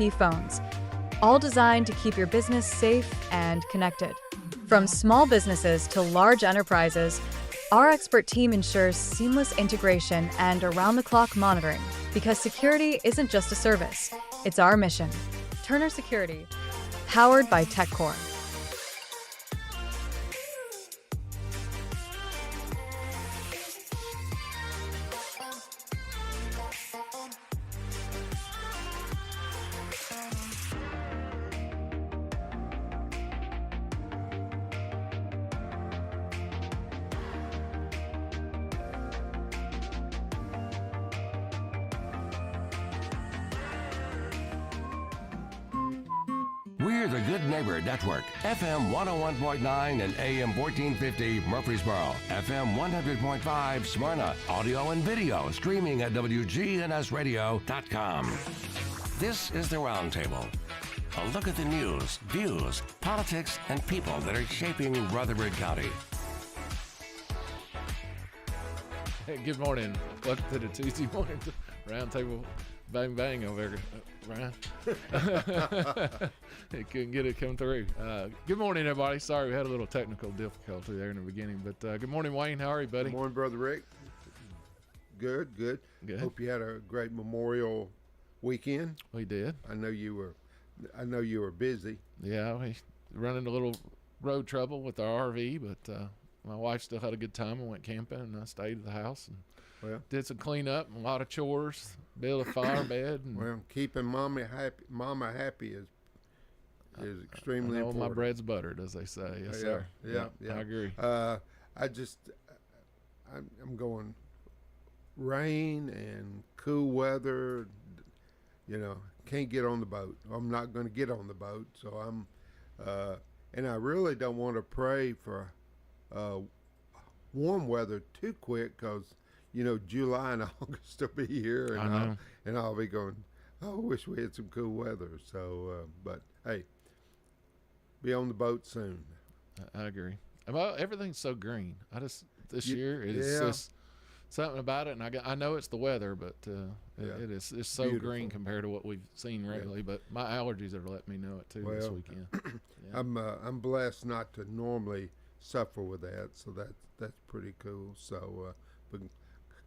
phones, all designed to keep your business safe and connected. From small businesses to large enterprises, our expert team ensures seamless integration and around-the-clock monitoring, because security isn't just a service, it's our mission. Turner Security, powered by TechCore. We're the Good Neighbor Network, FM 101.9 and AM 1450 Murfreesboro, FM 100.5 Smyrna, audio and video streaming at wgnsradio.com. This is the Roundtable, a look at the news, views, politics, and people that are shaping Rutherford County. Hey, good morning. Welcome to the Tuesday morning Roundtable. Bang, bang over there, Ryan. He couldn't get it come through. Good morning, everybody. Sorry, we had a little technical difficulty there in the beginning. But good morning, Wayne. How are you, buddy? Good morning, Brother Rick. Good. Hope you had a great Memorial weekend. We did. I know you were busy. Yeah, we running a little road trouble with our RV, but my wife still had a good time and went camping, and I stayed at the house and did some cleanup and a lot of chores, built a fire bed. And well, keeping Mama happy is extremely important. My bread's buttered, as they say. Yes, sir. Yeah. I agree. I'm going rain and cool weather. Can't get on the boat. I'm not going to get on the boat. So and I really don't want to pray for warm weather too quick, because July and August will be here, and I'll be going, I wish we had some cool weather. So, but hey, be on the boat soon. I agree. Well, everything's so green. This year it is just something about it, and I know it's the weather, but it's so beautiful. Green compared to what we've seen regularly. But my allergies are letting me know it too this weekend. Yeah. I'm blessed not to normally suffer with that, so that's pretty cool. So, but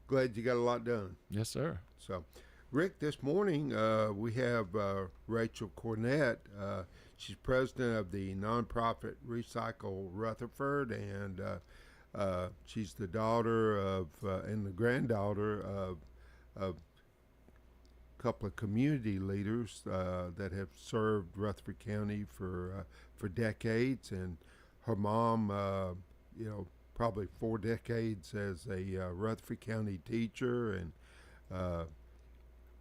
glad you got a lot done. Yes, sir. So, Rick, this morning we have Rachel Cornett. She's president of the nonprofit Recycle Rutherford, and she's the daughter of and the granddaughter of a couple of community leaders that have served Rutherford County for decades, and her mom, probably 4 decades as a Rutherford County teacher. And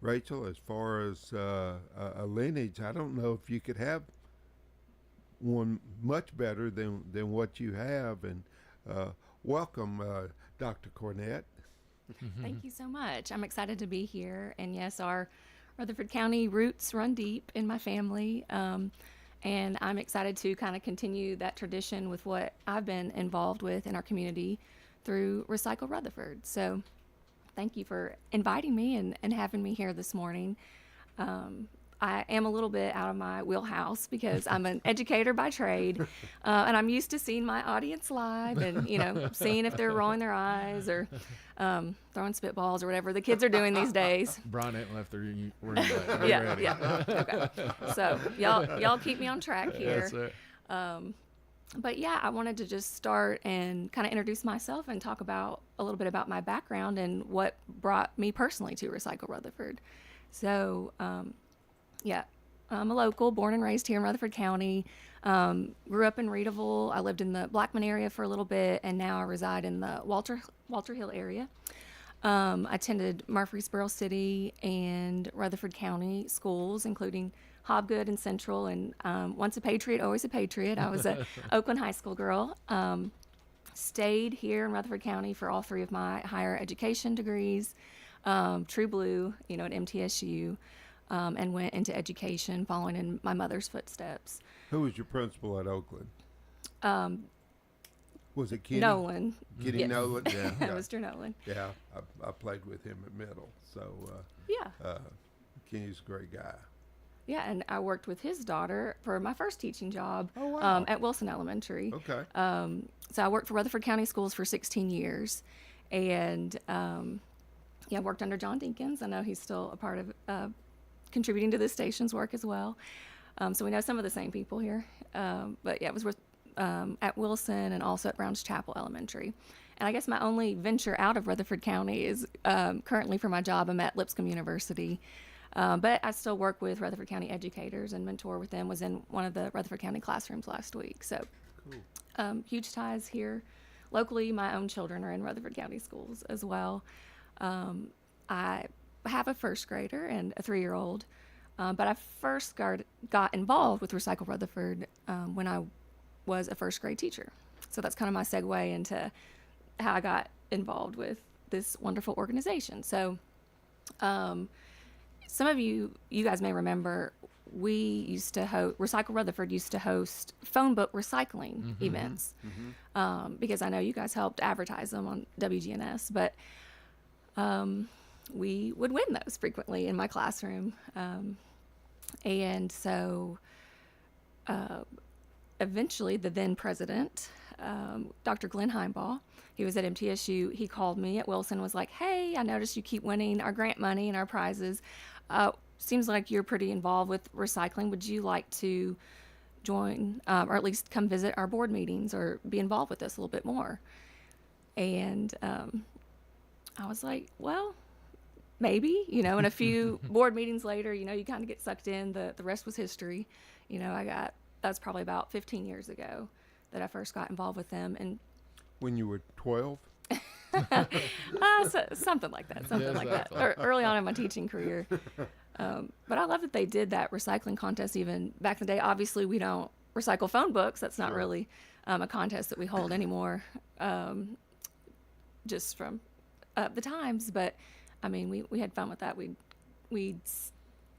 Rachel, as far as a lineage, I don't know if you could have one much better than what you have. And welcome, Dr. Cornett. Thank you so much. I'm excited to be here. And yes, our Rutherford County roots run deep in my family. And I'm excited to kind of continue that tradition with what I've been involved with in our community through Recycle Rutherford. So thank you for inviting me and having me here this morning. I am a little bit out of my wheelhouse because I'm an educator by trade, and I'm used to seeing my audience live and, seeing if they're rolling their eyes or throwing spitballs or whatever the kids are doing these days. Brian ain't left their room. Yeah. Okay. So y'all keep me on track here. That's it. But yeah, I wanted to just start and kind of introduce myself and talk about a little bit about my background and what brought me personally to Recycle Rutherford. So, I'm a local, born and raised here in Rutherford County. Grew up in Readable. I lived in the Blackman area for a little bit, and now I reside in the Walter Hill area. I attended Murfreesboro City and Rutherford County schools, including Hobgood and Central, and once a patriot, always a patriot. I was a Oakland High School girl. Stayed here in Rutherford County for all 3 of my higher education degrees, True Blue, at MTSU. And went into education following in my mother's footsteps. Who was your principal at Oakland? Was it Kenny? Nolan. Kenny yes. Nolan? Yeah. Mr. Nolan. Yeah, I played with him at middle. So, Kenny's a great guy. Yeah, and I worked with his daughter for my first teaching job. Oh, wow. At Wilson Elementary. Okay. So I worked for Rutherford County Schools for 16 years, and yeah, worked under John Dinkins. I know he's still a part of contributing to this station's work as well. So we know some of the same people here. But yeah, it was with, at Wilson and also at Browns Chapel Elementary. And I guess my only venture out of Rutherford County is currently for my job. I'm at Lipscomb University. But I still work with Rutherford County educators and mentor with them. Was in one of the Rutherford County classrooms last week. So Cool. huge ties here. Locally, my own children are in Rutherford County schools as well. I have a first grader and a 3-year-old. But I first got involved with Recycle Rutherford when I was a first grade teacher. So that's kind of my segue into how I got involved with this wonderful organization. So some of you guys may remember, we used to Recycle Rutherford used to host phone book recycling events because I know you guys helped advertise them on WGNS, but we would win those frequently in my classroom. And so eventually the then president, Dr. Glenn Heimbaugh, he was at MTSU. He called me at Wilson and was like, hey, I noticed you keep winning our grant money and our prizes. Seems like you're pretty involved with recycling. Would you like to join or at least come visit our board meetings or be involved with us a little bit more? And I was like, well, maybe, and a few board meetings later, you kind of get sucked in. The rest was history. That's probably about 15 years ago that I first got involved with them. And When you were 12? Something like that. Exactly. Early on in my teaching career. But I love that they did that recycling contest even back in the day. Obviously, we don't recycle phone books. That's not really a contest that we hold anymore, just from the times. But, I mean, we had fun with that. We'd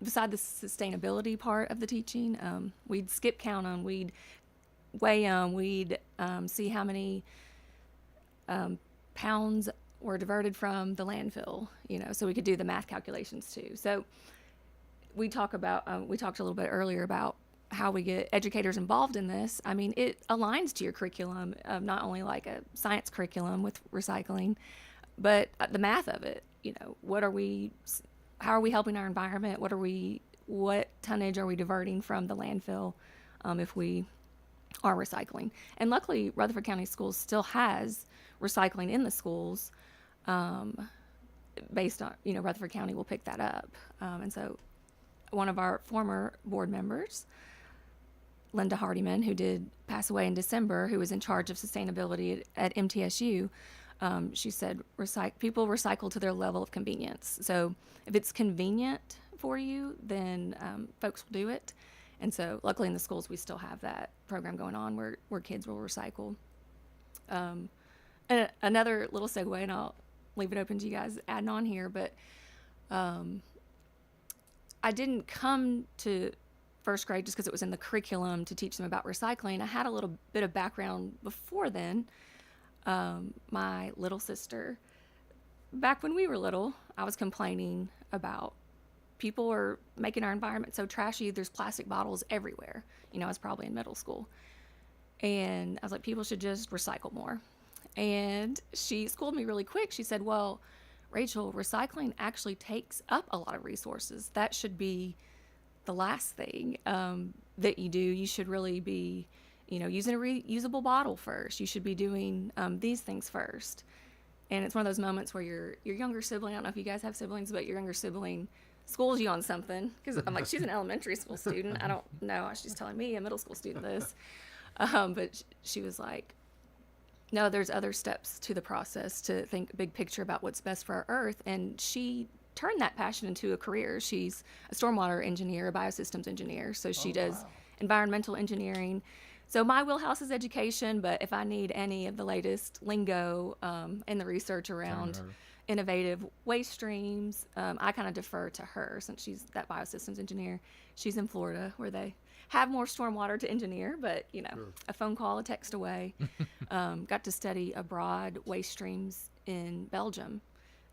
beside the sustainability part of the teaching, we'd skip count them. We'd weigh them. We'd see how many pounds were diverted from the landfill, so we could do the math calculations too. So we talked a little bit earlier about how we get educators involved in this. I mean, it aligns to your curriculum, not only like a science curriculum with recycling, but the math of it. How are we helping our environment? What tonnage are we diverting from the landfill if we are recycling? And luckily, Rutherford County Schools still has recycling in the schools based on, Rutherford County will pick that up. And so one of our former board members, Linda Hardiman, who did pass away in December, who was in charge of sustainability at MTSU, she said, people recycle to their level of convenience. So if it's convenient for you, then folks will do it. And so luckily in the schools, we still have that program going on where kids will recycle. And another little segue, and I'll leave it open to you guys adding on here, but I didn't come to first grade just because it was in the curriculum to teach them about recycling. I had a little bit of background before then. My little sister, back when we were little, I was complaining about people are making our environment so trashy. There's plastic bottles everywhere. I was probably in middle school. And I was like, people should just recycle more. And she schooled me really quick. She said, well, Rachel, recycling actually takes up a lot of resources. That should be the last thing that you do. You should really be, using a reusable bottle first. You should be doing these things first. And it's one of those moments where your younger sibling, I don't know if you guys have siblings, but your younger sibling schools you on something. Because I'm like, she's an elementary school student. I don't know. She's telling me, a middle school student, this. But she was like, no, there's other steps to the process to think big picture about what's best for our earth. And she turned that passion into a career. She's a stormwater engineer, a biosystems engineer. So she does environmental engineering. So my wheelhouse is education, but if I need any of the latest lingo in the research around innovative waste streams, I kind of defer to her since she's that biosystems engineer. She's in Florida where they have more stormwater to engineer, but a phone call, a text away. Got to study abroad waste streams in Belgium.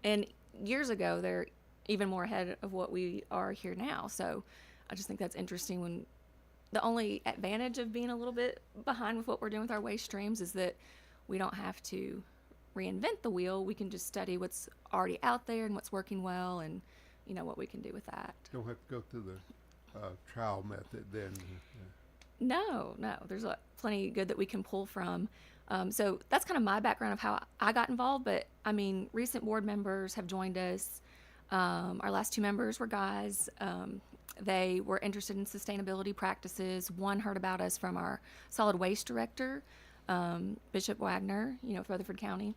And years ago, they're even more ahead of what we are here now. So I just think that's interesting. When the only advantage of being a little bit behind with what we're doing with our waste streams is that we don't have to reinvent the wheel. We can just study what's already out there and what's working well, and what we can do with that. Don't have to go through the trial method then. No, there's plenty good that we can pull from. So that's kind of my background of how I got involved. But I mean, recent board members have joined us. Our last 2 members were guys. They were interested in sustainability practices. One heard about us from our solid waste director, Bishop Wagner, with Rutherford County.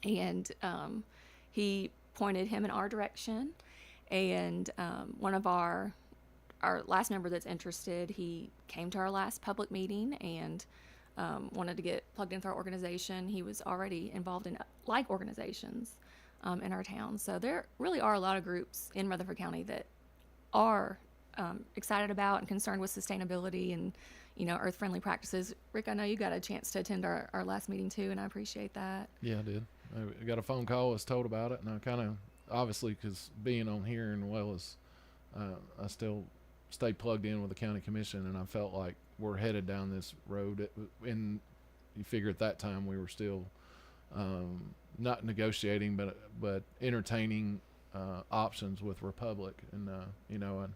And he pointed him in our direction. And one of our last member that's interested, he came to our last public meeting and wanted to get plugged into our organization. He was already involved in like organizations in our town. So there really are a lot of groups in Rutherford County that are excited about and concerned with sustainability and earth-friendly practices. Rick, I know you got a chance to attend our last meeting too, and I appreciate that. Yeah, I did. I got a phone call, was told about it, and I kind of, obviously, because being on here and well as I still stay plugged in with the county commission, and I felt like we're headed down this road. And you figure at that time we were still not negotiating, but entertaining options with Republic, and and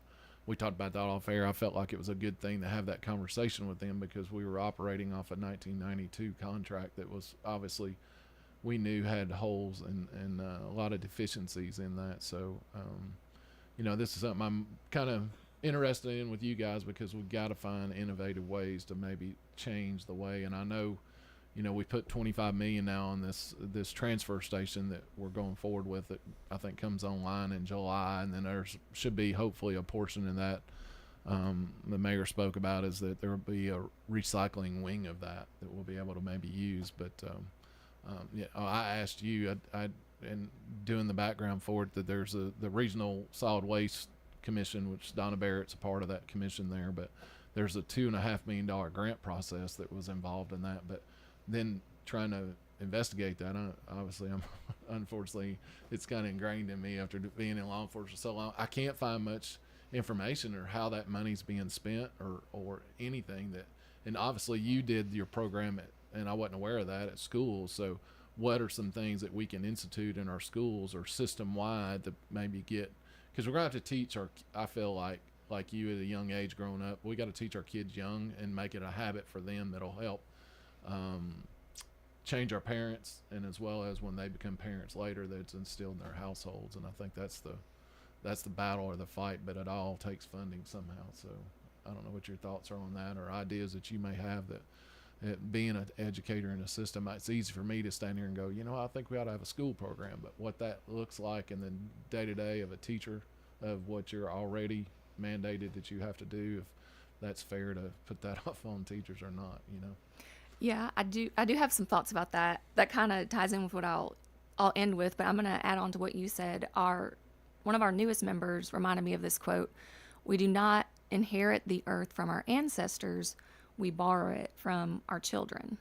we talked about that off air. I felt like it was a good thing to have that conversation with them because we were operating off a 1992 contract that was obviously we knew had holes and a lot of deficiencies in that. So this is something I'm kind of interested in with you guys because we've got to find innovative ways to maybe change the way. And I know we put $25 million now on this transfer station that we're going forward with that I think comes online in July, and then there should be hopefully a portion of that the mayor spoke about is that there will be a recycling wing of that we'll be able to maybe use. But I asked you and doing the background for it that there's the regional solid waste commission, which Donna Barrett's a part of that commission there, but there's a $2.5 million grant process that was involved in that. But then trying to investigate that, obviously unfortunately it's kind of ingrained in me after being in law enforcement so long. I can't find much information or how that money's being spent or anything that, and obviously you did your program and I wasn't aware of that at schools. So what are some things that we can institute in our schools or system wide to maybe get, because we're going to have to teach I feel like you at a young age growing up, we got to teach our kids young and make it a habit for them that'll help change our parents, and as well as when they become parents later, that's instilled in their households. And I think that's the battle or the fight, but it all takes funding somehow. So I don't know what your thoughts are on that or ideas that you may have that being an educator in a system, it's easy for me to stand here and go, I think we ought to have a school program, but what that looks like in the day-to-day of a teacher of what you're already mandated that you have to do, if that's fair to put that off on teachers or not, Yeah, I do have some thoughts about that. That kind of ties in with what I'll end with, but I'm going to add on to what you said. One of our newest members reminded me of this quote: "We do not inherit the earth from our ancestors, we borrow it from our children."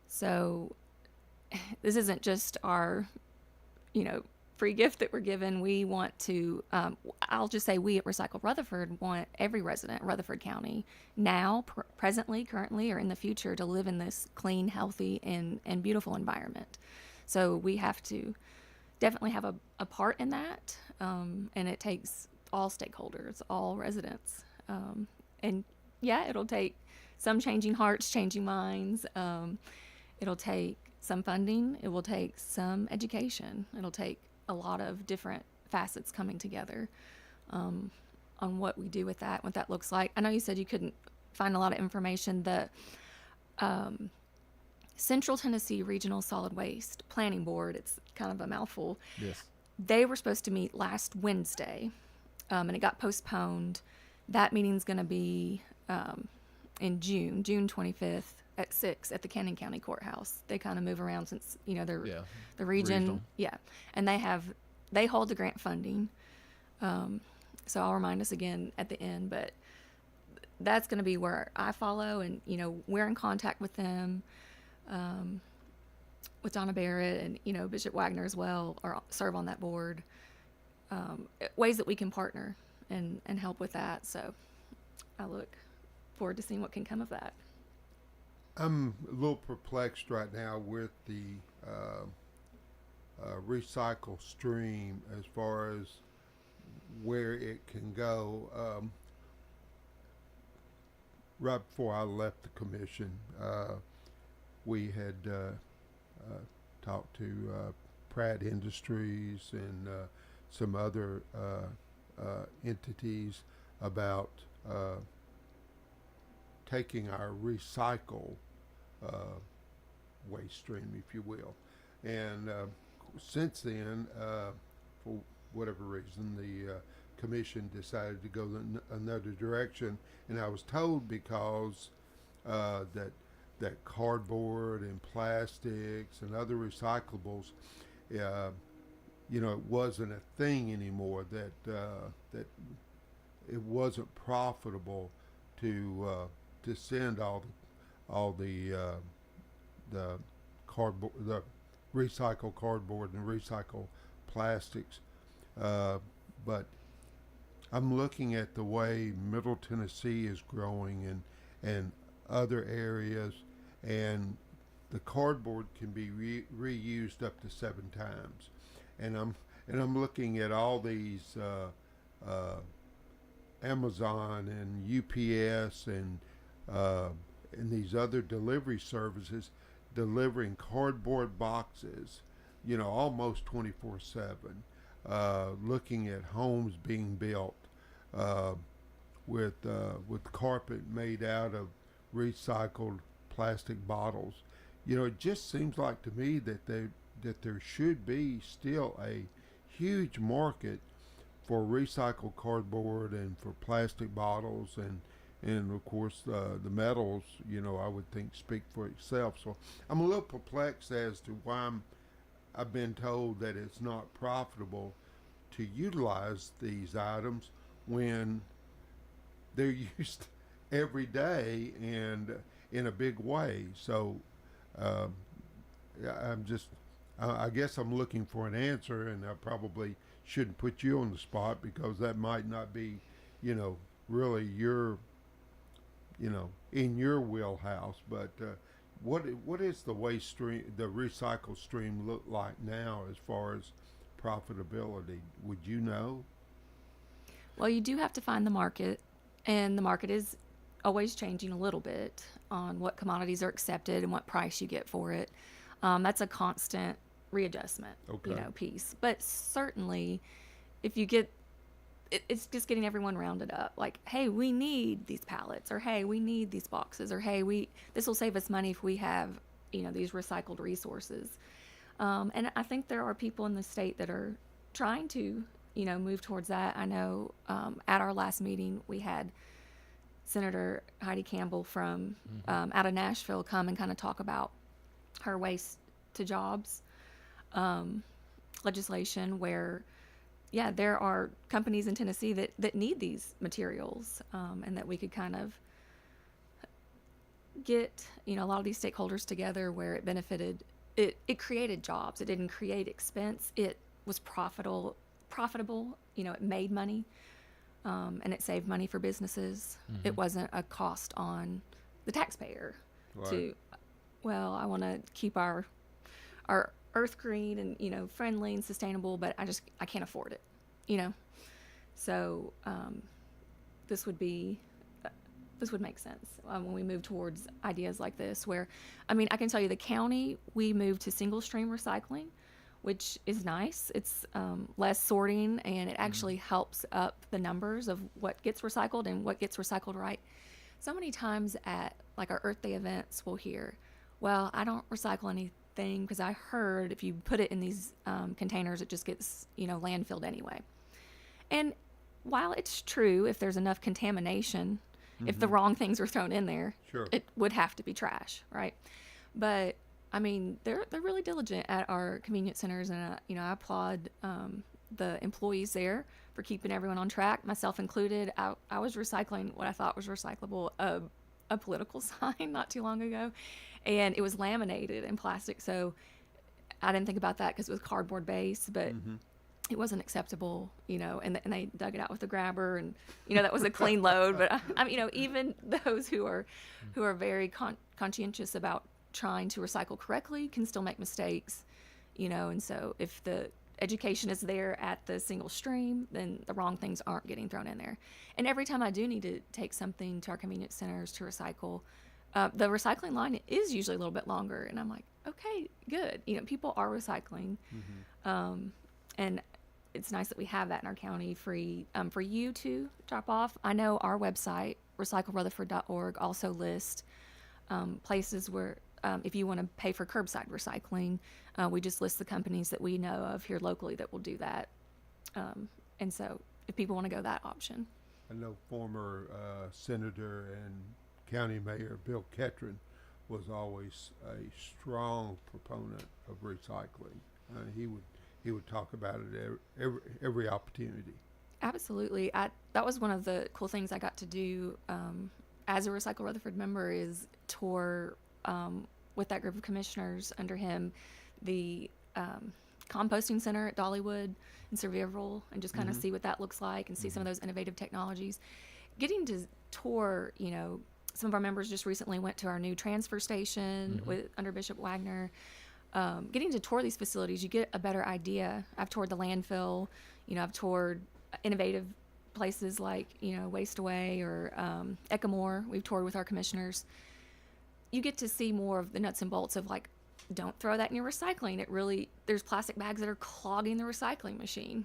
So this isn't just our, free gift that we're given. We want to, I'll just say we at Recycle Rutherford want every resident of Rutherford County now, presently, currently, or in the future to live in this clean, healthy, and beautiful environment. So we have to definitely have a part in that. And it takes all stakeholders, all residents. And yeah, it'll take some changing hearts, changing minds. It'll take some funding. It will take some education. It'll take a lot of different facets coming together on what we do with that, what that looks like. I know you said you couldn't find a lot of information. The Central Tennessee Regional Solid Waste Planning Board, it's kind of a mouthful. Yes. They were supposed to meet last Wednesday, and it got postponed. That meeting's going to be in June 25th at 6 at the Cannon County Courthouse. They kind of move around since, they're the region. Regional. Yeah. And they hold the grant funding. So I'll remind us again at the end, but that's going to be where I follow, and, we're in contact with them, with Donna Barrett and, Bishop Wagner as well, or serve on that board, ways that we can partner and help with that. So I look forward to seeing what can come of that. I'm a little perplexed right now with the recycle stream as far as where it can go. Right before I left the commission, we had talked to Pratt Industries and some other entities about taking our recycle waste stream, if you will. And since then, for whatever reason, the commission decided to go another direction. And I was told because that cardboard and plastics and other recyclables, it wasn't a thing anymore. That it wasn't profitable to send all the cardboard, the recycled cardboard and recycled plastics. But I'm looking at the way Middle Tennessee is growing and other areas, and the cardboard can be reused up to 7 times. And I'm looking at all these Amazon and UPS and these other delivery services delivering cardboard boxes, almost 24/7. Looking at homes being built with carpet made out of recycled plastic bottles. It just seems like to me that there should be still a huge market for recycled cardboard and for plastic bottles, and of course the metals, I would think speak for itself. So I'm a little perplexed as to why I've been told that it's not profitable to utilize these items when they're used every day and in a big way. So I guess I'm looking for an answer, and I probably shouldn't put you on the spot because that might not be, really your, in your wheelhouse. But what is the waste stream, the recycle stream look like now as far as profitability? Would you know? Well, you do have to find the market, and the market is always changing a little bit on what commodities are accepted and what price you get for it. That's a constant readjustment, piece. But certainly, if you get, it's just getting everyone rounded up. Like, hey, we need these pallets, or hey, we need these boxes, or hey, this will save us money if we have, these recycled resources. And I think there are people in the state that are trying to, move towards that. I know at our last meeting we had Senator Heidi Campbell from out of Nashville come and kind of talk about her waste to jobs legislation, where there are companies in Tennessee that need these materials, and that we could kind of get a lot of these stakeholders together where it benefited. It created jobs. It didn't create expense. It was profitable. It made money, and it saved money for businesses. It wasn't a cost on the taxpayer. Right. I want to keep our earth green and friendly and sustainable, but I can't afford it. So this would make sense when we move towards ideas like this, where I can tell you the county, we moved to single stream recycling, which is nice. It's less sorting, and it actually helps up the numbers of what gets recycled and what gets recycled right. So many times at like our Earth Day events, we'll hear, well, I don't recycle anything because I heard if you put it in these containers, it just gets, landfilled anyway. And while it's true, if there's enough contamination, if the wrong things are thrown in there, sure, it would have to be trash, right? But they're really diligent at our convenience centers, and I applaud the employees there for keeping everyone on track, myself included. I was recycling what I thought was recyclable, a political sign not too long ago, and it was laminated in plastic, so I didn't think about that because it was cardboard base, but it wasn't acceptable, and they dug it out with the grabber, and that was a clean load. But I mean, even those who are very conscientious about trying to recycle correctly can still make mistakes, and so if the education is there at the single stream, then the wrong things aren't getting thrown in there. And every time I do need to take something to our convenience centers to recycle, the recycling line is usually a little bit longer, and I'm like, okay, good. People are recycling, and it's nice that we have that in our county free for you to drop off. I know our website, recyclerutherford.org, also lists places where if you want to pay for curbside recycling, we just list the companies that we know of here locally that will do that. And so if people want to go that option. I know former Senator and County Mayor Bill Ketron was always a strong proponent of recycling. He would talk about it every opportunity. Absolutely. That was one of the cool things I got to do as a Recycle Rutherford member is tour with that group of commissioners under him the composting center at Dollywood in Sevierville, and just kind of see what that looks like and see some of those innovative technologies. Getting to tour, some of our members just recently went to our new transfer station under Bishop Wagner. Getting to tour these facilities, you get a better idea. I've toured the landfill, I've toured innovative places like, Waste Away or Eckamore. We've toured with our commissioners. You get to see more of the nuts and bolts of like, don't throw that in your recycling. There's plastic bags that are clogging the recycling machine.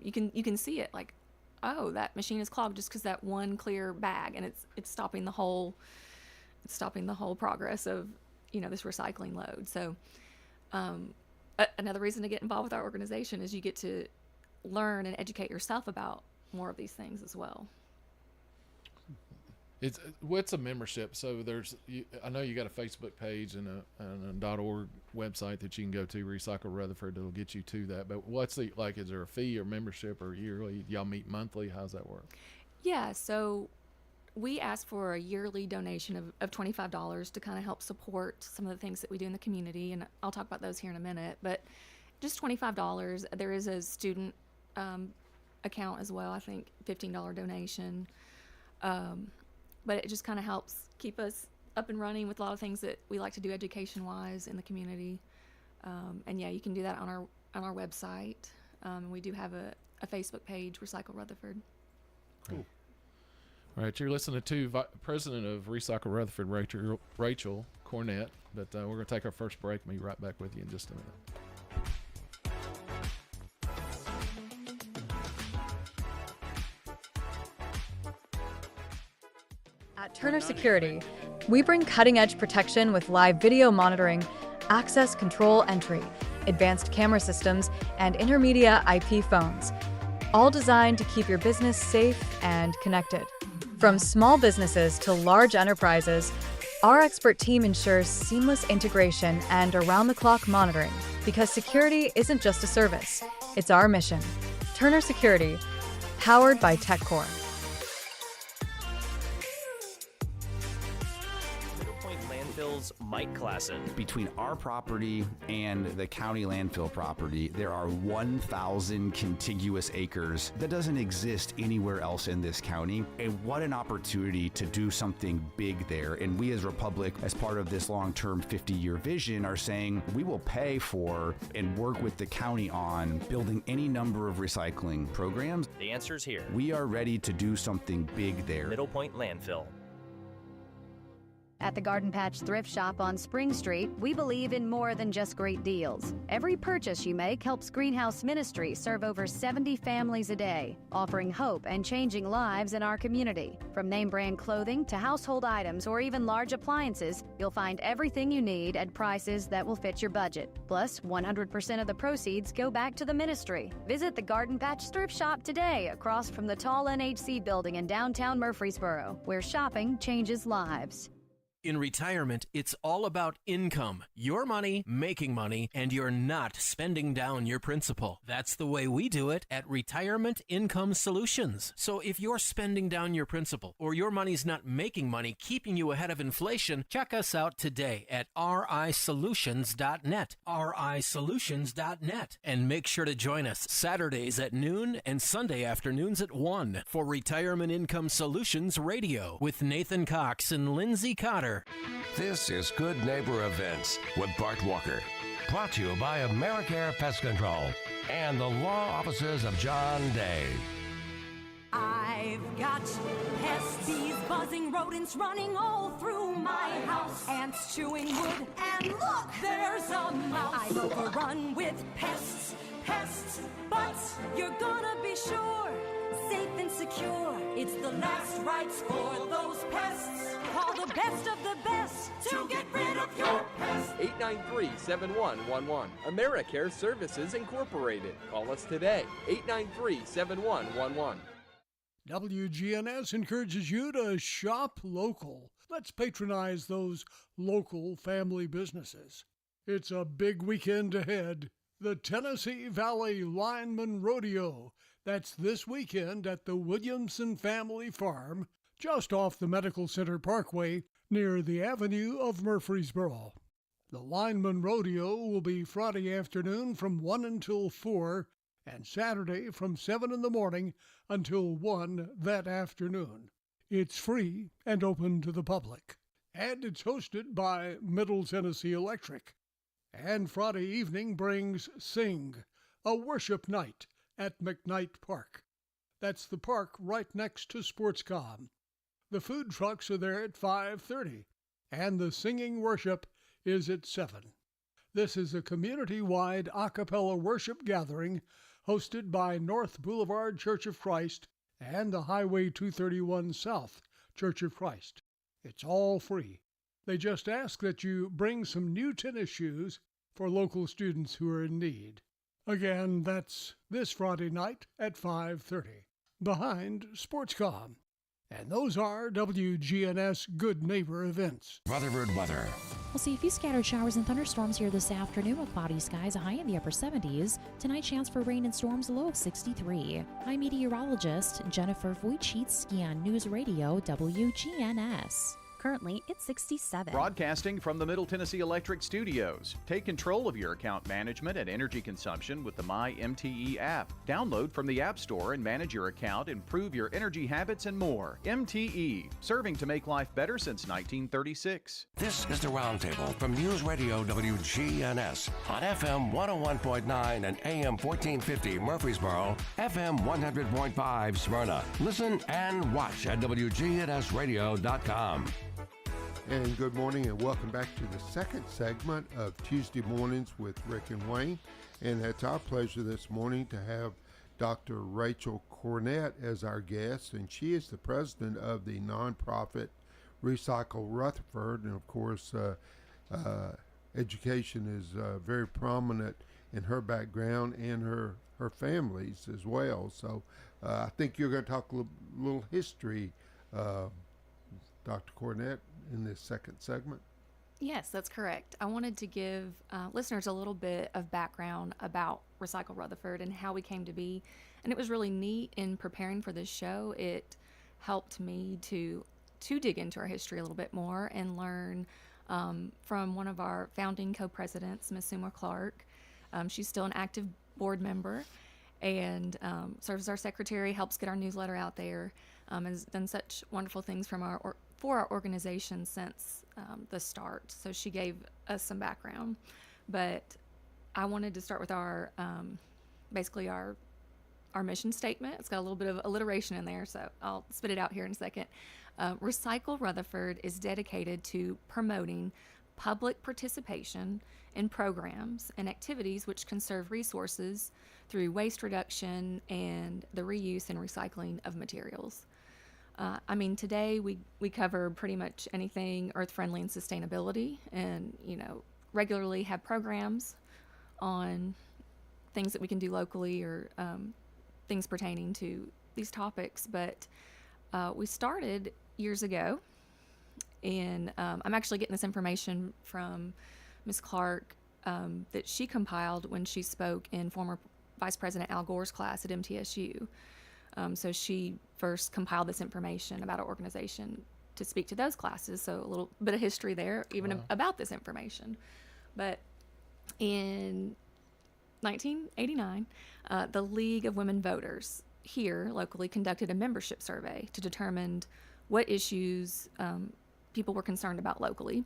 You can see it like, oh, that machine is clogged just because that one clear bag, and it's stopping the whole progress of this recycling load. So another reason to get involved with our organization is you get to learn and educate yourself about more of these things as well. What's a membership? So I know you got a Facebook page and a .org website that you can go to, Recycle Rutherford, that'll get you to that. But what's is there a fee or membership or yearly? Y'all meet monthly? How's that work? Yeah, so we ask for a yearly donation of $25 to kind of help support some of the things that we do in the community, and I'll talk about those here in a minute. But just $25. There is a student account as well, I think $15 donation. But it just kind of helps keep us up and running with a lot of things that we like to do education-wise in the community. And yeah, you can do that on our website. And we do have a Facebook page, Recycle Rutherford. Cool. All right, you're listening to President of Recycle Rutherford, Rachel Cornett. But we're going to take our first break and be right back with you in just a minute. At Turner Security, we bring cutting-edge protection with live video monitoring, access control entry, advanced camera systems, and intermedia IP phones, all designed to keep your business safe and connected. From small businesses to large enterprises, our expert team ensures seamless integration and around-the-clock monitoring, because security isn't just a service, it's our mission. Turner Security, powered by TechCore. Mike Klassen. Between our property and the county landfill property, there are 1,000 contiguous acres that doesn't exist anywhere else in this county. And what an opportunity to do something big there. And we as Republic, as part of this long-term 50-year vision, are saying we will pay for and work with the county on building any number of recycling programs. The answer's here. We are ready to do something big there. Middle Point Landfill. At the Garden Patch Thrift Shop on Spring Street, we believe in more than just great deals. Every purchase you make helps Greenhouse Ministry serve over 70 families a day, offering hope and changing lives in our community. From name brand clothing to household items or even large appliances, you'll find everything you need at prices that will fit your budget. Plus, 100% of the proceeds go back to the ministry. Visit the Garden Patch Thrift Shop today across from the tall NHC building in downtown Murfreesboro, where shopping changes lives. In retirement, it's all about income. Your money, making money, and you're not spending down your principal. That's the way we do it at Retirement Income Solutions. So if you're spending down your principal or your money's not making money, keeping you ahead of inflation, check us out today at risolutions.net, risolutions.net. And make sure to join us Saturdays at noon and Sunday afternoons at 1 for Retirement Income Solutions Radio with Nathan Cox and Lindsay Cotter. This is Good Neighbor Events with Bart Walker. Brought to you by AmeriCare Pest Control and the law offices of John Day. I've got pests, bees, buzzing, rodents running all through my house. Ants chewing wood, and look, there's a mouse. I've overrun with pests, but you're gonna be sure, safe and secure. It's the last rites for those pests. Call the best of the best to get rid of your pests. 893-7111. AmeriCare Services Incorporated. Call us today. 893-7111. WGNS encourages you to shop local. Let's patronize those local family businesses. It's a big weekend ahead. The Tennessee Valley Lineman Rodeo. That's this weekend at the Williamson Family Farm, just off the Medical Center Parkway near the Avenue of Murfreesboro. The Lineman Rodeo will be Friday afternoon from 1 until 4 and Saturday from 7 in the morning until 1 that afternoon. It's free and open to the public. And it's hosted by Middle Tennessee Electric. And Friday evening brings Sing, a worship night at McKnight Park. That's the park right next to SportsCom. The food trucks are there at 5:30, and the singing worship is at 7. This is a community-wide a cappella worship gathering hosted by North Boulevard Church of Christ and the Highway 231 South Church of Christ. It's all free. They just ask that you bring some new tennis shoes for local students who are in need. Again, that's this Friday night at 5:30, behind SportsCom. And those are WGNS Good Neighbor events. Rutherford weather. We'll see a few scattered showers and thunderstorms here this afternoon with cloudy skies, a high in the upper 70s. Tonight, chance for rain and storms, a low of 63. I'm meteorologist Jennifer Wojcicki on News Radio WGNS. Currently, it's 67. Broadcasting from the Middle Tennessee Electric Studios. Take control of your account management and energy consumption with the MyMTE app. Download from the App Store and manage your account, improve your energy habits, and more. MTE, serving to make life better since 1936. This is the Roundtable from News Radio WGNS on FM 101.9 and AM 1450 Murfreesboro, FM 100.5 Smyrna. Listen and watch at wgnsradio.com. And good morning and welcome back to the second segment of Tuesday Mornings with Rick and Wayne. And it's our pleasure this morning to have Dr. Rachel Cornett as our guest. And she is the president of the nonprofit Recycle Rutherford. And of course, education is very prominent in her background and her family's as well. So I think you're going to talk a little history, Dr. Cornett, in this second segment. Yes, that's correct. I wanted to give listeners a little bit of background about Recycle Rutherford and how we came to be. And it was really neat in preparing for this show. It helped me to dig into our history a little bit more and learn from one of our founding co-presidents, Ms. Summer Clark. She's still an active board member and serves as our secretary, helps get our newsletter out there, has done such wonderful things for our organization since the start. So she gave us some background. But I wanted to start with our basically our mission statement. It's got a little bit of alliteration in there, so I'll spit it out here in a second. Recycle Rutherford is dedicated to promoting public participation in programs and activities which conserve resources through waste reduction and the reuse and recycling of materials. Today we cover pretty much anything earth-friendly and sustainability, and, regularly have programs on things that we can do locally or things pertaining to these topics. But we started years ago And I'm actually getting this information from Ms. Clark that she compiled when she spoke in former Vice President Al Gore's class at MTSU. So she first compiled this information about our organization to speak to those classes. So a little bit of history there, even about this information. But in 1989, the League of Women Voters here locally conducted a membership survey to determine what issues people were concerned about locally.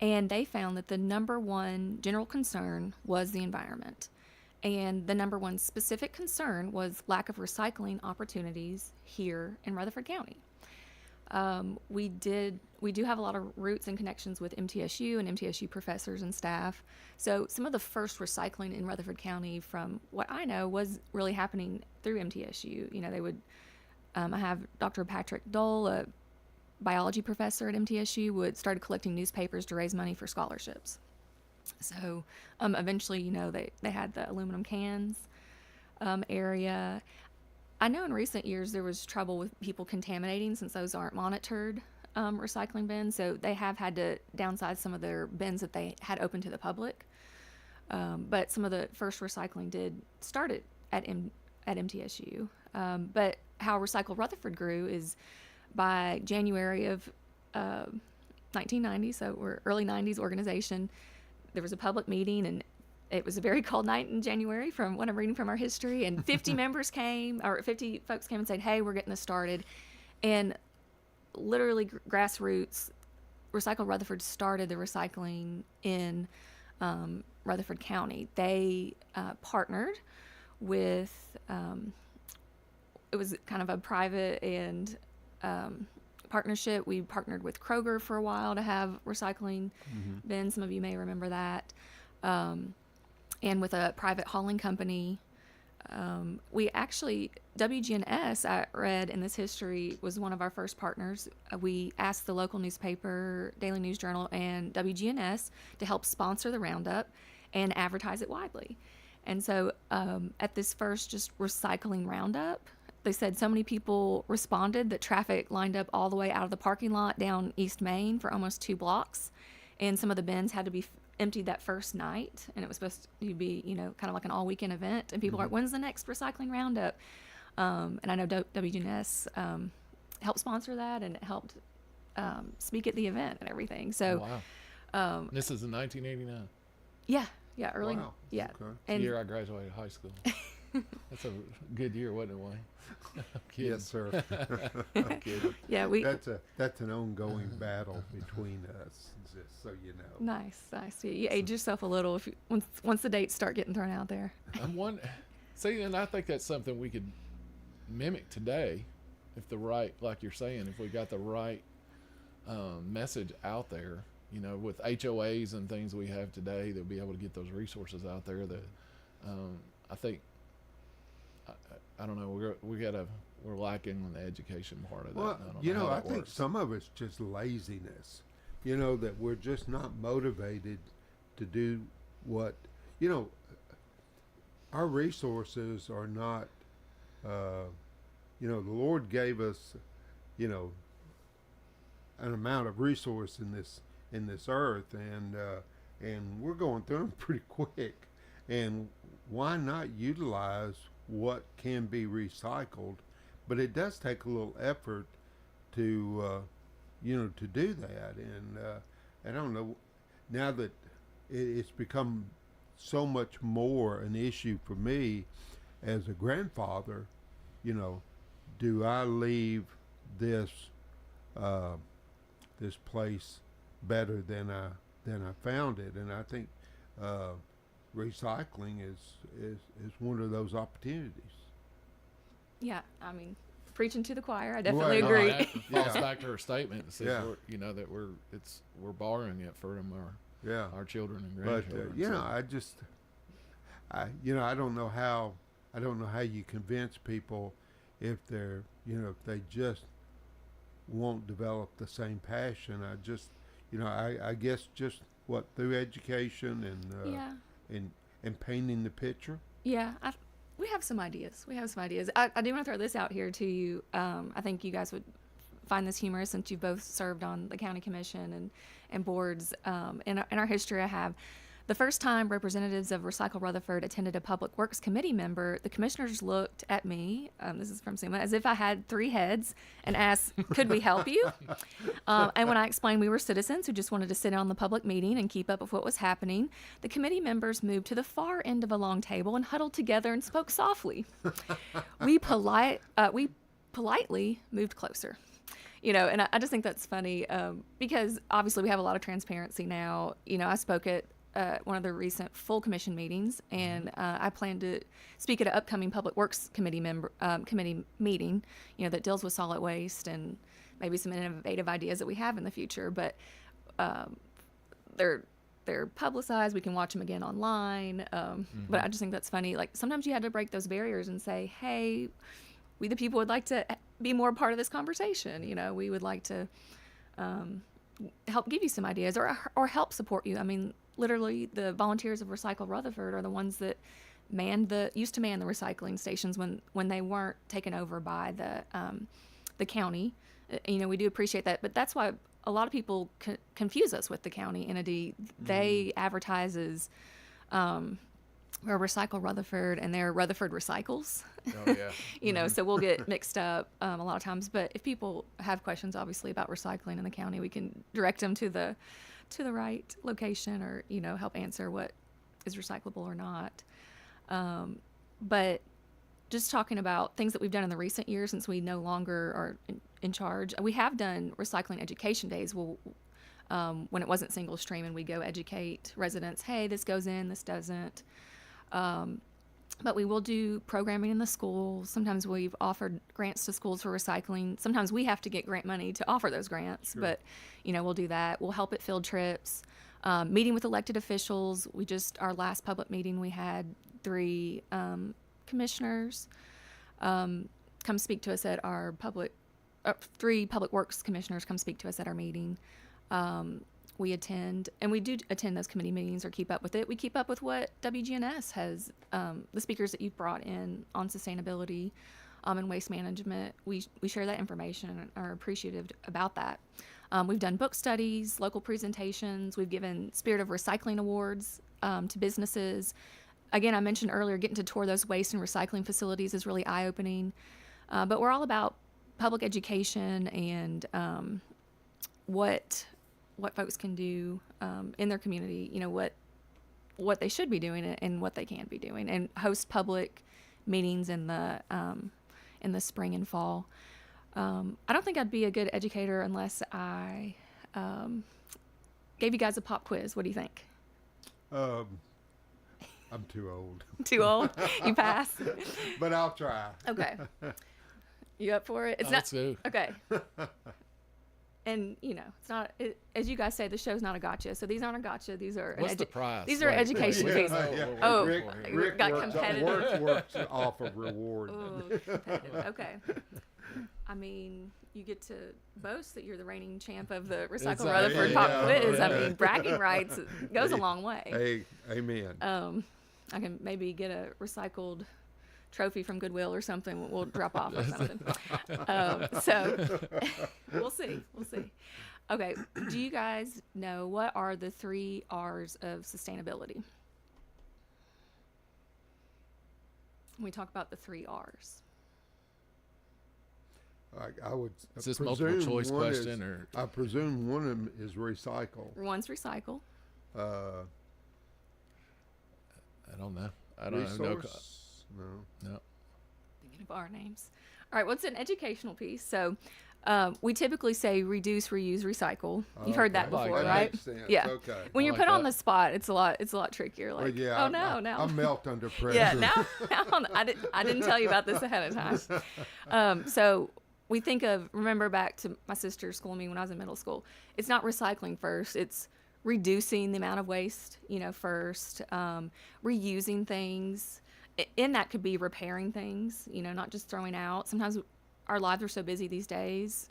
And they found that the number one general concern was the environment. And the number one specific concern was lack of recycling opportunities here in Rutherford County. We do have a lot of roots and connections with MTSU and MTSU professors and staff. So some of the first recycling in Rutherford County, from what I know, was really happening through MTSU. You know, they would, I have Dr. Patrick Dole, a biology professor at MTSU, started collecting newspapers to raise money for scholarships. So eventually, you know, they had the aluminum cans area. I know in recent years there was trouble with people contaminating since those aren't monitored recycling bins. So they have had to downsize some of their bins that they had open to the public. But some of the first recycling did start at MTSU. But how Recycle Rutherford grew is by January of 1990, so we're early 90s organization. There was a public meeting, and it was a very cold night in January from what I'm reading from our history, and 50 members came, or 50 folks came and said, hey, we're getting this started. And literally grassroots, Recycle Rutherford started the recycling in Rutherford County. They partnered with, it was kind of a private and partnership. We partnered with Kroger for a while to have recycling bins. Some of you may remember that. And with a private hauling company. We actually, WGNS, I read in this history, was one of our first partners. We asked the local newspaper, Daily News Journal, and WGNS to help sponsor the roundup and advertise it widely. And so at this first just recycling roundup, they said so many people responded that traffic lined up all the way out of the parking lot down East Main for almost 2 blocks. And some of the bins had to be emptied that first night. And it was supposed to be, you know, kind of like an all weekend event. And people are like, when's the next recycling roundup? And I know WGNS helped sponsor that and helped speak at the event and everything. So this is in 1989. Yeah, early. Wow. Yeah. Okay. The year I graduated high school. That's a good year, wasn't it, Wayne? Yes, sir. Yeah, that's an ongoing battle between us, just so you know. Nice. You age yourself a little if once the dates start getting thrown out there. See, and I think that's something we could mimic today, if like you're saying, if we got the right message out there. You know, with HOAs and things we have today, they'll be able to get those resources out there that I think. I don't know. We're lacking on the education part of that. Well, I think some of it's just laziness. You know, that we're just not motivated to do what, our resources are not, the Lord gave us, an amount of resource in this earth, and we're going through them pretty quick. And why not utilize what can be recycled? But it does take a little effort to do that. And I don't know, now that it's become so much more an issue for me as a grandfather, do I leave this place better than I found it? And I think recycling is one of those opportunities. Yeah, I mean, preaching to the choir. I definitely agree. That falls back to her statement that says that we're borrowing it from our children and grandchildren. But I don't know how you convince people if they're if they just won't develop the same passion. I guess just through education and painting the picture. Yeah, we have some ideas. I do want to throw this out here to you. I think you guys would find this humorous since you both served on the county commission and boards. In our history, I have the first time representatives of Recycle Rutherford attended a Public Works Committee member, the commissioners looked at me, this is from SEMA, as if I had 3 heads and asked, could we help you? And when I explained we were citizens who just wanted to sit in on the public meeting and keep up with what was happening, the committee members moved to the far end of a long table and huddled together and spoke softly. We politely moved closer. And I just think that's funny because obviously we have a lot of transparency now. I spoke at one of the recent full commission meetings, and I plan to speak at an upcoming Public Works Committee meeting, that deals with solid waste and maybe some innovative ideas that we have in the future. But they're publicized. We can watch them again online. But I just think that's funny. Like sometimes you had to break those barriers and say, hey, we the people would like to be more part of this conversation. We would like to help give you some ideas or help support you. I mean, literally the volunteers of Recycle Rutherford are the ones that used to man the recycling stations when they weren't taken over by the county. We do appreciate that, but that's why a lot of people confuse us with the county entity. They advertise as we're Recycle Rutherford and they're Rutherford Recycles. Oh yeah. So we'll get mixed up a lot of times. But if people have questions, obviously, about recycling in the county, we can direct them to the right location or, help answer what is recyclable or not. But just talking about things that we've done in the recent years since we no longer are in charge, we have done recycling education days. When it wasn't single stream, and we go educate residents, hey, this goes in, this doesn't. But we will do programming in the schools. Sometimes we've offered grants to schools for recycling. Sometimes we have to get grant money to offer those grants, sure. But, we'll do that. We'll help at field trips, meeting with elected officials. Our last public meeting, we had 3 commissioners come speak to us at our 3 public works commissioners come speak to us at our meeting. We attend, and we do attend those committee meetings or keep up with it. We keep up with what WGNS has, the speakers that you've brought in on sustainability and waste management. We share that information and are appreciative about that. We've done book studies, local presentations. We've given Spirit of Recycling Awards to businesses. Again, I mentioned earlier, getting to tour those waste and recycling facilities is really eye-opening. But we're all about public education and what folks can do in their community, what they should be doing and what they can be doing, and host public meetings in the spring and fall. I don't think I'd be a good educator unless I gave you guys a pop quiz. What do you think? I'm too old. Too old? You pass? But I'll try. Okay. You up for it? It's not too. Okay. And it's not, as you guys say, the show's not a gotcha. So these aren't a gotcha. These are what's the prize? These are education fees. Oh, Rick got competitive. Works off of reward. Ooh, competitive. Okay. I mean, you get to boast that you're the reigning champ of the Recycle Rutherford Pop Quiz. I mean, bragging rights goes a long way. Hey, amen. I can maybe get a recycled trophy from Goodwill or something. We'll drop off or something. So we'll see. Okay. Do you guys know what are the 3 R's of sustainability? When we talk about the 3 R's. I would. Is this multiple choice question or? I presume one of them is recycle. One's recycle. I don't know. I don't know. No. Thinking of our names. All right. What's an educational piece? So, we typically say reduce, reuse, recycle. You've heard that before, right? Yeah. Okay. When you're put on the spot, it's a lot trickier. Like, well, yeah, now I melt under pressure. Yeah. Now I didn't tell you about this ahead of time. So we remember back to my sister schooling me when I was in middle school. It's not recycling first. It's reducing the amount of waste, first, reusing things. In that could be repairing things, not just throwing out. Sometimes our lives are so busy these days,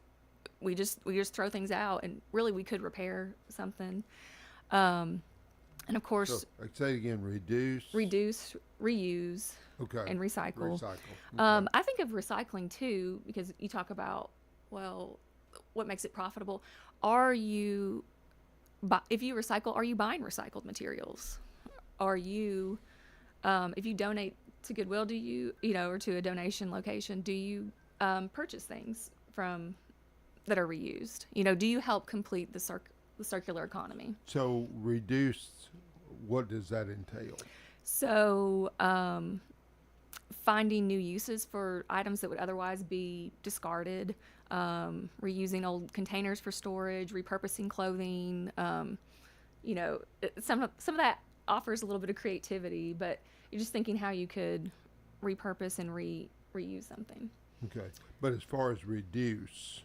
we just throw things out, and really we could repair something. And of course, so, say it again: reduce, reuse, okay, and recycle. Okay. I think of recycling too, because you talk about, what makes it profitable. Are you, if you recycle, are you buying recycled materials? Are you, if you donate to Goodwill, do you, or to a donation location, do you purchase things from that are reused? Do you help complete the circular economy? So reduced, what does that entail? So finding new uses for items that would otherwise be discarded, reusing old containers for storage, repurposing clothing. Some of that offers a little bit of creativity, but you're just thinking how you could repurpose and reuse something. Okay, but as far as reduce,